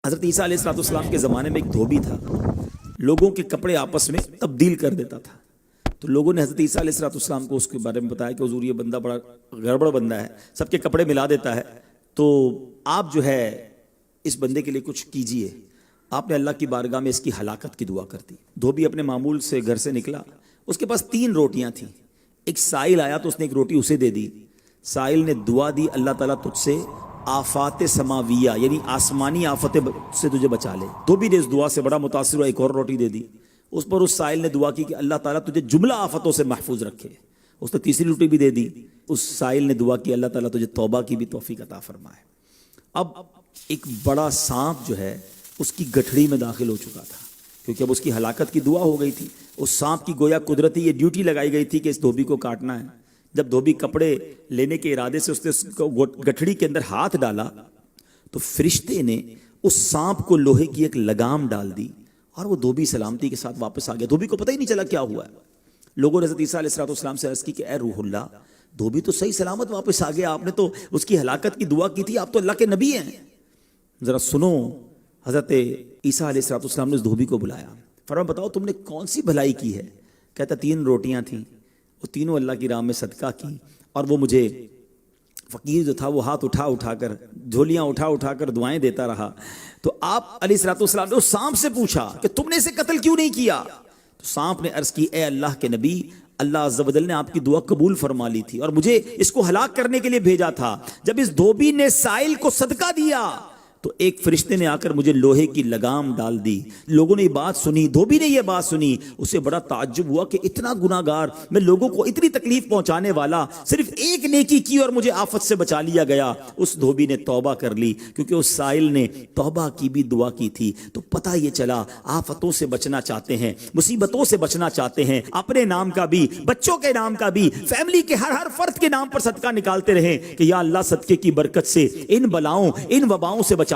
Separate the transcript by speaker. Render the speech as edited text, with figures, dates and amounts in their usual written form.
Speaker 1: حضرت عیسیٰ علیہ السلام کے زمانے میں ایک دھوبی تھا، لوگوں کے کپڑے آپس میں تبدیل کر دیتا تھا۔ تو لوگوں نے حضرت عیسیٰ علیہ السلام کو اس کے بارے میں بتایا کہ حضور یہ بندہ بڑا گڑبڑ بندہ ہے، سب کے کپڑے ملا دیتا ہے، تو آپ جو ہے اس بندے کے لیے کچھ کیجئے۔ آپ نے اللہ کی بارگاہ میں اس کی ہلاکت کی دعا کر دی۔ دھوبی اپنے معمول سے گھر سے نکلا، اس کے پاس 3 روٹیاں تھیں۔ ایک سائل آیا تو اس نے ایک روٹی اسے دے دی۔ سائل نے دعا دی، اللہ تعالیٰ تجھ سے آفات سماویہ یعنی آسمانی آفتیں سے تجھے بچا لے۔ دھوبی نے اس دعا سے بڑا متاثر ہوا، ایک اور روٹی دے دی۔ اس پر اس سائل نے دعا کی کہ اللہ تعالیٰ تجھے جملہ آفتوں سے محفوظ رکھے۔ اس نے تیسری روٹی بھی دے دی۔ اس سائل نے دعا کی اللہ تعالیٰ تجھے توبہ کی بھی توفیق عطا فرمائے۔ اب ایک بڑا سانپ جو ہے اس کی گٹھڑی میں داخل ہو چکا تھا، کیونکہ اب اس کی ہلاکت کی دعا ہو گئی تھی۔ اس سانپ کی گویا قدرتی یہ ڈیوٹی لگائی گئی تھی کہ اس دھوبی کو کاٹنا ہے۔ جب دھوبی کپڑے لینے کے ارادے سے اس نے گٹھڑی کے اندر ہاتھ ڈالا تو فرشتے نے اس سانپ کو لوہے کی ایک لگام ڈال دی اور وہ دھوبی سلامتی کے ساتھ واپس آ گیا۔ دھوبی کو پتہ ہی نہیں چلا کیا ہوا ہے۔ لوگوں نے حضرت عیسیٰ علیہ السلام سے عرض کی کہ اے روح اللہ، دھوبی تو صحیح سلامت واپس آ گیا، آپ نے تو اس کی ہلاکت کی دعا کی تھی، آپ تو اللہ کے نبی ہیں۔ ذرا سنو، حضرت عیسیٰ علیہ السلام نے اس دھوبی کو بلایا، فرمایا بتاؤ تم نے کون سی بھلائی کی ہے؟ کہتا 3 روٹیاں تھیں، وہ تینوں اللہ کی راہ میں صدقہ کی، اور وہ مجھے فقیر جو تھا وہ ہاتھ اٹھا کر جھولیاں اٹھا کر دعائیں دیتا رہا۔ تو آپ علیہ السلام نے اس سانپ سے پوچھا کہ تم نے اسے قتل کیوں نہیں کیا؟ تو سانپ نے عرض کی اے اللہ کے نبی، اللہ عز و جل نے آپ کی دعا قبول فرما لی تھی اور مجھے اس کو ہلاک کرنے کے لیے بھیجا تھا۔ جب اس دھوبی نے سائل کو صدقہ دیا تو ایک فرشتے نے آ کر مجھے لوہے کی لگام ڈال دی۔ لوگوں نے یہ بات سنی، دھوبی نے یہ بات سنی، اسے بڑا تعجب ہوا کہ اتنا گناہگار میں، لوگوں کو اتنی تکلیف پہنچانے والا، صرف ایک نیکی کی اور مجھے آفت سے بچا لیا گیا۔ اس دھوبی نے توبہ کر لی، کیونکہ اس سائل نے توبہ کی بھی دعا کی تھی۔ تو پتہ یہ چلا آفتوں سے بچنا چاہتے ہیں، مصیبتوں سے بچنا چاہتے ہیں، اپنے نام کا بھی، بچوں کے نام کا بھی، فیملی کے ہر فرد کے نام پر صدقہ نکالتے رہیں کہ یا اللہ صدقے کی برکت سے ان بلاؤں ان وباؤں سے بچانا۔